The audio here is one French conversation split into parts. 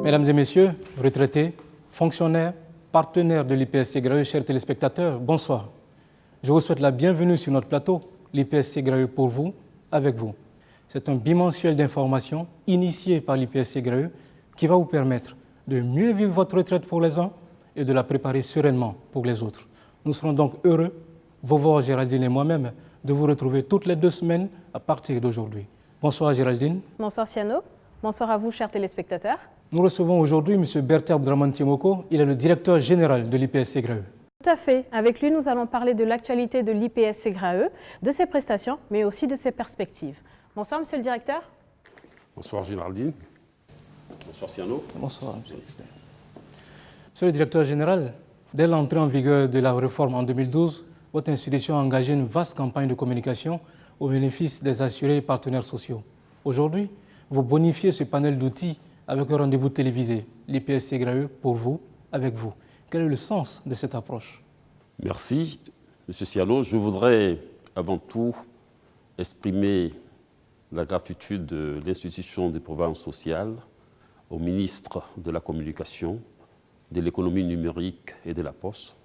Mesdames et messieurs, retraités, fonctionnaires, partenaires de l'IPSC Graeux, chers téléspectateurs, bonsoir. Je vous souhaite la bienvenue sur notre plateau, l'IPSC Graeux pour vous, avec vous. C'est un bimensuel d'informations initié par l'IPSC Graeux qui va vous permettre de mieux vivre votre retraite pour les uns et de la préparer sereinement pour les autres. Nous serons donc heureux, Vovo, Géraldine et moi-même, de vous retrouver toutes les 2 semaines à partir d'aujourd'hui. Bonsoir Géraldine. Bonsoir Siano. Bonsoir à vous, chers téléspectateurs. Nous recevons aujourd'hui M. Berthe Abdraman Timoko. Il est le directeur général de l'IPSC Graeux. Tout à fait. Avec lui, nous allons parler de l'actualité de l'IPSC Graeux, de ses prestations, mais aussi de ses perspectives. Bonsoir, monsieur le directeur. Bonsoir, Géraldine. Bonsoir, Siano. Bonsoir, monsieur. Monsieur le directeur général, dès l'entrée en vigueur de la réforme en 2012, votre institution a engagé une vaste campagne de communication au bénéfice des assurés et partenaires sociaux. Aujourd'hui, vous bonifiez ce panel d'outils avec un rendez-vous télévisé, l'IPSC Graeux pour vous, avec vous. Quel est le sens de cette approche? Merci, M. Siano. Je voudrais avant tout exprimer la gratitude de l'institution des programmes sociaux au ministre de la Communication, de l'économie numérique et de la Poste,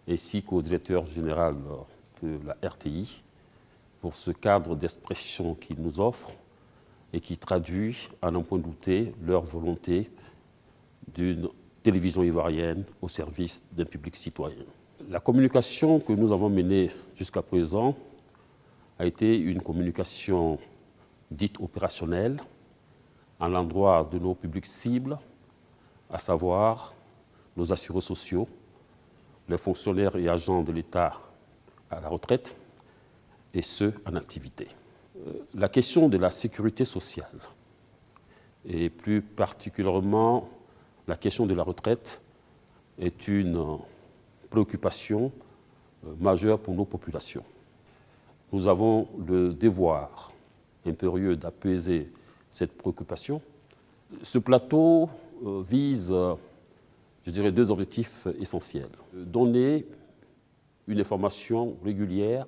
ainsi qu'au directeur général de la RTI pour ce cadre d'expression qu'ils nous offrent et qui traduit, à n'en point douter, leur volonté d'une télévision ivoirienne au service d'un public citoyen. La communication que nous avons menée jusqu'à présent a été une communication dite opérationnelle à l'endroit de nos publics cibles, à savoir nos assurés sociaux, les fonctionnaires et agents de l'État à la retraite et ceux en activité. La question de la sécurité sociale, et plus particulièrement la question de la retraite, est une préoccupation majeure pour nos populations. Nous avons le devoir impérieux d'apaiser cette préoccupation. Ce plateau vise, je dirais, 2 objectifs essentiels. Donner une information régulière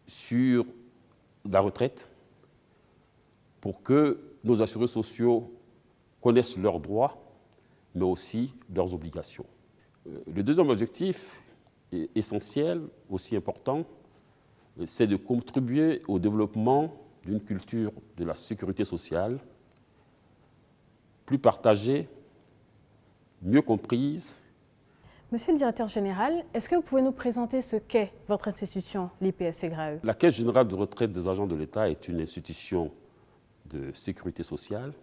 sur la retraite pour que nos assurés sociaux connaissent leurs droits, mais aussi leurs obligations. Le deuxième objectif est essentiel, aussi important, c'est de contribuer au développement d'une culture de la sécurité sociale plus partagée, mieux comprise. Monsieur le directeur général, est-ce que vous pouvez nous présenter ce qu'est votre institution, l'IPSC Graeux? La Caisse générale de retraite des agents de l'État est une institution de sécurité sociale.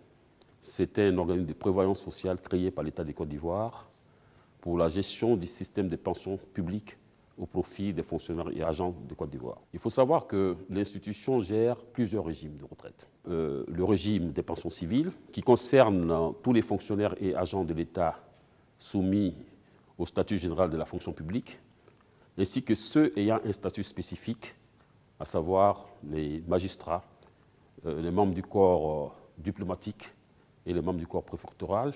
C'est un organisme de prévoyance sociale créé par l'État de Côte d'Ivoire pour la gestion du système de pensions publiques au profit des fonctionnaires et agents de Côte d'Ivoire. Il faut savoir que l'institution gère plusieurs régimes de retraite. Le régime des pensions civiles, qui concerne tous les fonctionnaires et agents de l'État soumis au statut général de la fonction publique, ainsi que ceux ayant un statut spécifique, à savoir les magistrats, les membres du corps diplomatique et les membres du corps préfectoral.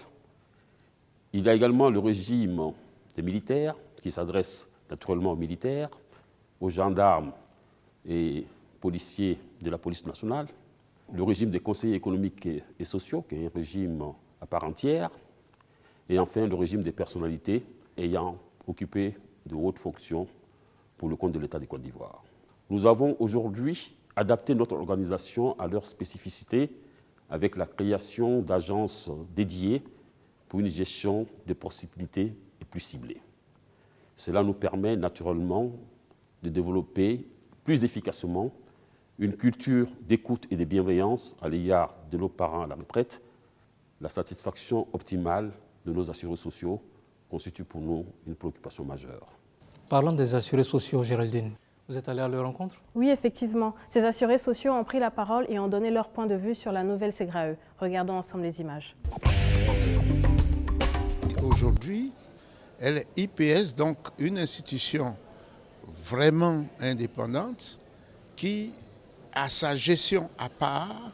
Il y a également le régime des militaires, qui s'adresse naturellement aux militaires, aux gendarmes et policiers de la police nationale, le régime des conseillers économiques et sociaux, qui est un régime à part entière, et enfin le régime des personnalités ayant occupé de hautes fonctions pour le compte de l'État de Côte d'Ivoire. Nous avons aujourd'hui adapté notre organisation à leurs spécificités avec la création d'agences dédiées pour une gestion des possibilités plus ciblée. Cela nous permet naturellement de développer plus efficacement une culture d'écoute et de bienveillance à l'égard de nos parents à la retraite. La satisfaction optimale de nos assurés sociaux constitue pour nous une préoccupation majeure. Parlant des assurés sociaux, Géraldine, vous êtes allée à leur rencontre? Oui, effectivement. Ces assurés sociaux ont pris la parole et ont donné leur point de vue sur la nouvelle Graeux. Regardons ensemble les images. Aujourd'hui, l'IPS, donc une institution vraiment indépendante qui a sa gestion à part,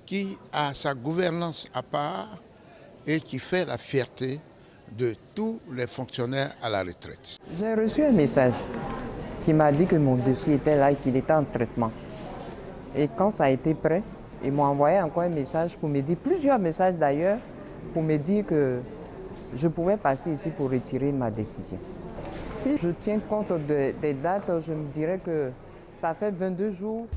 qui a sa gouvernance à part et qui fait la fierté de tous les fonctionnaires à la retraite. J'ai reçu un message qui m'a dit que mon dossier était là et qu'il était en traitement. Et quand ça a été prêt, ils m'ont envoyé encore un message pour me dire, plusieurs messages d'ailleurs, pour me dire que je pouvais passer ici pour retirer ma décision. Si je tiens compte des dates, je me dirais que ça fait 22 jours.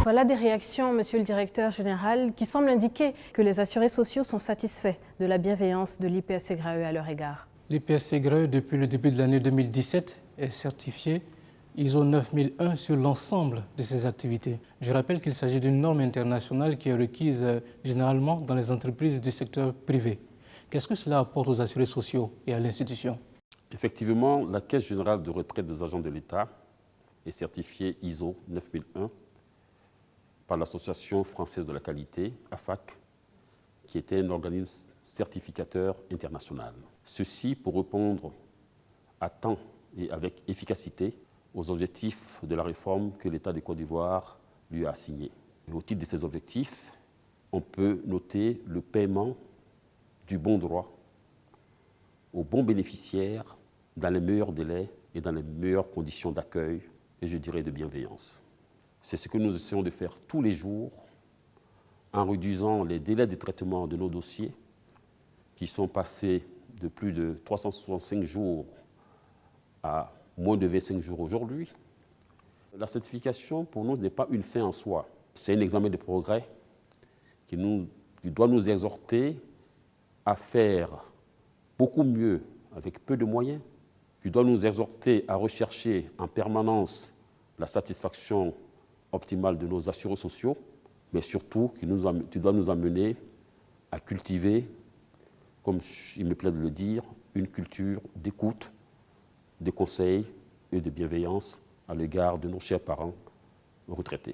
Voilà des réactions, Monsieur le Directeur Général, qui semblent indiquer que les assurés sociaux sont satisfaits de la bienveillance de l'IPS-SGRAE à leur égard. L'IPS-SGRAE, depuis le début de l'année 2017, est certifié ISO 9001 sur l'ensemble de ses activités. Je rappelle qu'il s'agit d'une norme internationale qui est requise généralement dans les entreprises du secteur privé. Qu'est-ce que cela apporte aux assurés sociaux et à l'institution? Effectivement, la Caisse générale de retraite des agents de l'État est certifiée ISO 9001 par l'Association française de la qualité, AFAC, qui était un organisme certificateur international. Ceci pour répondre à temps et avec efficacité aux objectifs de la réforme que l'État de Côte d'Ivoire lui a assignés. Et au titre de ces objectifs, on peut noter le paiement du bon droit aux bons bénéficiaires dans les meilleurs délais et dans les meilleures conditions d'accueil et je dirais de bienveillance. C'est ce que nous essayons de faire tous les jours en réduisant les délais de traitement de nos dossiers qui sont passés de plus de 365 jours à moins de 25 jours aujourd'hui. La certification, pour nous, n'est pas une fin en soi. C'est un examen de progrès qui doit nous exhorter à faire beaucoup mieux avec peu de moyens, qui doit nous exhorter à rechercher en permanence la satisfaction optimale de nos assurés sociaux, mais surtout qui doit nous amener à cultiver, comme il me plaît de le dire, une culture d'écoute, de conseils et de bienveillance à l'égard de nos chers parents retraités.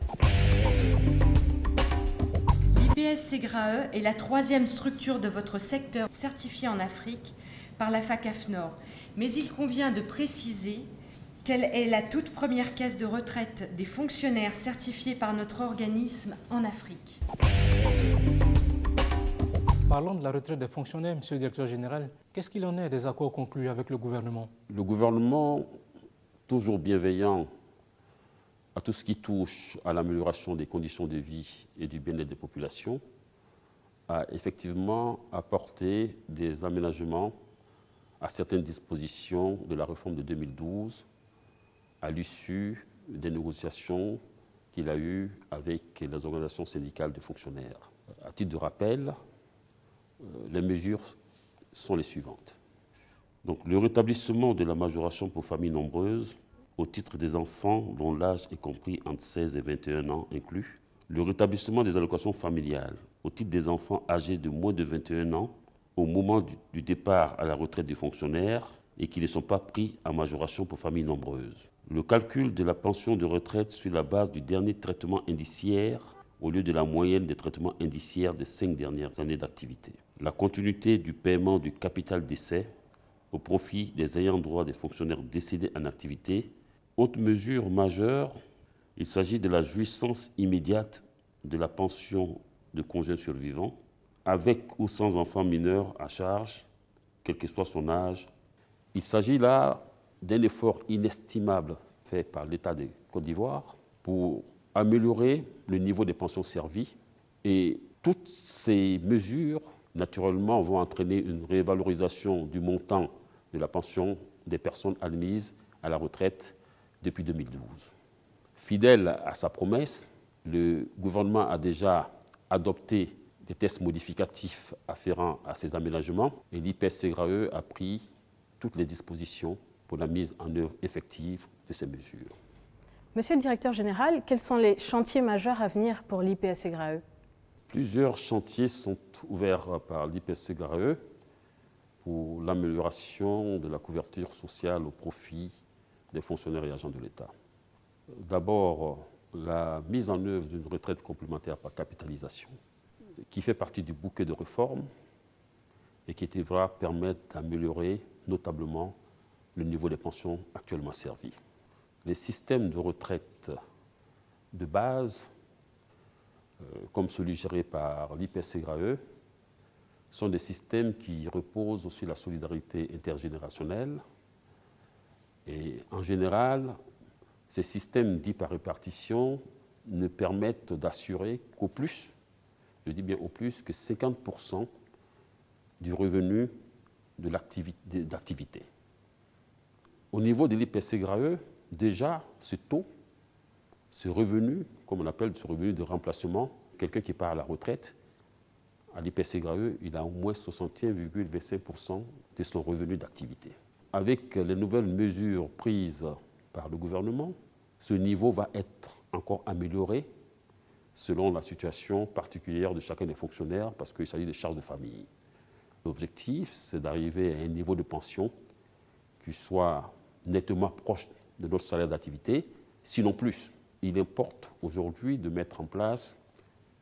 L'IPS-SGRAE est la troisième structure de votre secteur certifiée en Afrique par la FACAFNOR, mais il convient de préciser quelle est la toute première caisse de retraite des fonctionnaires certifiés par notre organisme en Afrique. Parlons de la retraite des fonctionnaires, Monsieur le Directeur Général. Qu'est-ce qu'il en est des accords conclus avec le gouvernement? Le gouvernement, toujours bienveillant à tout ce qui touche à l'amélioration des conditions de vie et du bien-être des populations, a effectivement apporté des aménagements à certaines dispositions de la réforme de 2012 à l'issue des négociations qu'il a eues avec les organisations syndicales de fonctionnaires. À titre de rappel, les mesures sont les suivantes. Donc, le rétablissement de la majoration pour familles nombreuses au titre des enfants dont l'âge est compris entre 16 et 21 ans inclus, le rétablissement des allocations familiales au titre des enfants âgés de moins de 21 ans au moment du départ à la retraite des fonctionnaires et qui ne sont pas pris en majoration pour familles nombreuses. Le calcul de la pension de retraite sur la base du dernier traitement indiciaire au lieu de la moyenne des traitements indiciaires des 5 dernières années d'activité. La continuité du paiement du capital décès au profit des ayants droit des fonctionnaires décédés en activité. Autre mesure majeure, il s'agit de la jouissance immédiate de la pension de conjoint survivant, avec ou sans enfant mineur à charge, quel que soit son âge. Il s'agit là d'un effort inestimable fait par l'État de Côte d'Ivoire pour améliorer le niveau des pensions servies. Et toutes ces mesures, naturellement, vont entraîner une révalorisation du montant de la pension des personnes admises à la retraite depuis 2012. Fidèle à sa promesse, le gouvernement a déjà adopté des tests modificatifs afférents à ces aménagements et l'IPS-SGRAE a pris toutes les dispositions pour la mise en œuvre effective de ces mesures. Monsieur le Directeur Général, quels sont les chantiers majeurs à venir pour l'IPS-SGRAE? Plusieurs chantiers sont ouverts par l'IPS-SGRAE pour l'amélioration de la couverture sociale au profit des fonctionnaires et agents de l'État. D'abord, la mise en œuvre d'une retraite complémentaire par capitalisation, qui fait partie du bouquet de réformes et qui devra permettre d'améliorer notablement le niveau des pensions actuellement servies. Les systèmes de retraite de base, comme celui géré par l'IPS-SGRAE, sont des systèmes qui reposent sur la solidarité intergénérationnelle. Et en général, ces systèmes dits par répartition ne permettent d'assurer qu'au plus je dis bien au plus, que 50% du revenu de d'activité. Au niveau de l'IPSC-GRAE, déjà, ce taux, ce revenu, comme on appelle ce revenu de remplacement, quelqu'un qui part à la retraite, à l'IPSC-GRAE, il a au moins 61,25% de son revenu d'activité. Avec les nouvelles mesures prises par le gouvernement, ce niveau va être encore amélioré selon la situation particulière de chacun des fonctionnaires, parce qu'il s'agit des charges de famille. L'objectif, c'est d'arriver à un niveau de pension qui soit nettement proche de notre salaire d'activité, sinon plus. Il importe aujourd'hui de mettre en place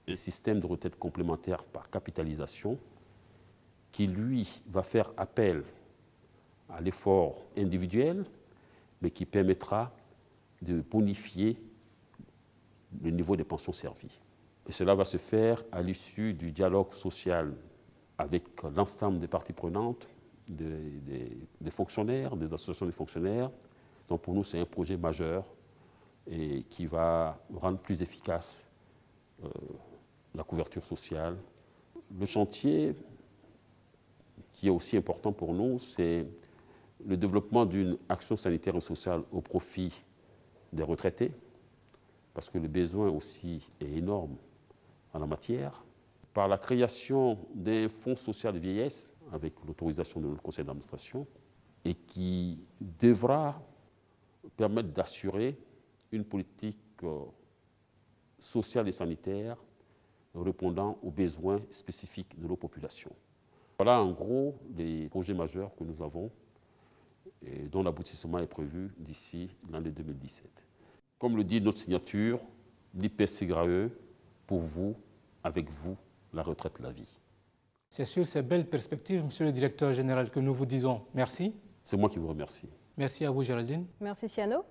un système de retraite complémentaire par capitalisation qui, lui, va faire appel à l'effort individuel, mais qui permettra de bonifier le niveau des pensions servies. Et cela va se faire à l'issue du dialogue social avec l'ensemble des parties prenantes, des fonctionnaires, des associations de fonctionnaires. Donc pour nous, c'est un projet majeur et qui va rendre plus efficace la couverture sociale. Le chantier qui est aussi important pour nous, c'est le développement d'une action sanitaire et sociale au profit des retraités, parce que le besoin aussi est énorme en la matière. Par la création d'un fonds social de vieillesse, avec l'autorisation de notre conseil d'administration, et qui devra permettre d'assurer une politique sociale et sanitaire répondant aux besoins spécifiques de nos populations. Voilà en gros les projets majeurs que nous avons et dont l'aboutissement est prévu d'ici l'année 2017. Comme le dit notre signature, l'IPSC-GRAE, pour vous, avec vous, la retraite, la vie. C'est sur ces belles perspectives, Monsieur le Directeur Général, que nous vous disons merci. C'est moi qui vous remercie. Merci à vous, Géraldine. Merci, Siano.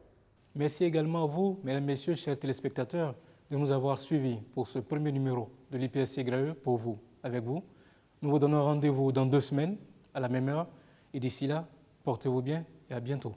Merci également à vous, mesdames, messieurs, chers téléspectateurs, de nous avoir suivis pour ce premier numéro de l'IPSC-GRAE, pour vous, avec vous. Nous vous donnons rendez-vous dans 2 semaines, à la même heure. Et d'ici là, portez-vous bien et à bientôt.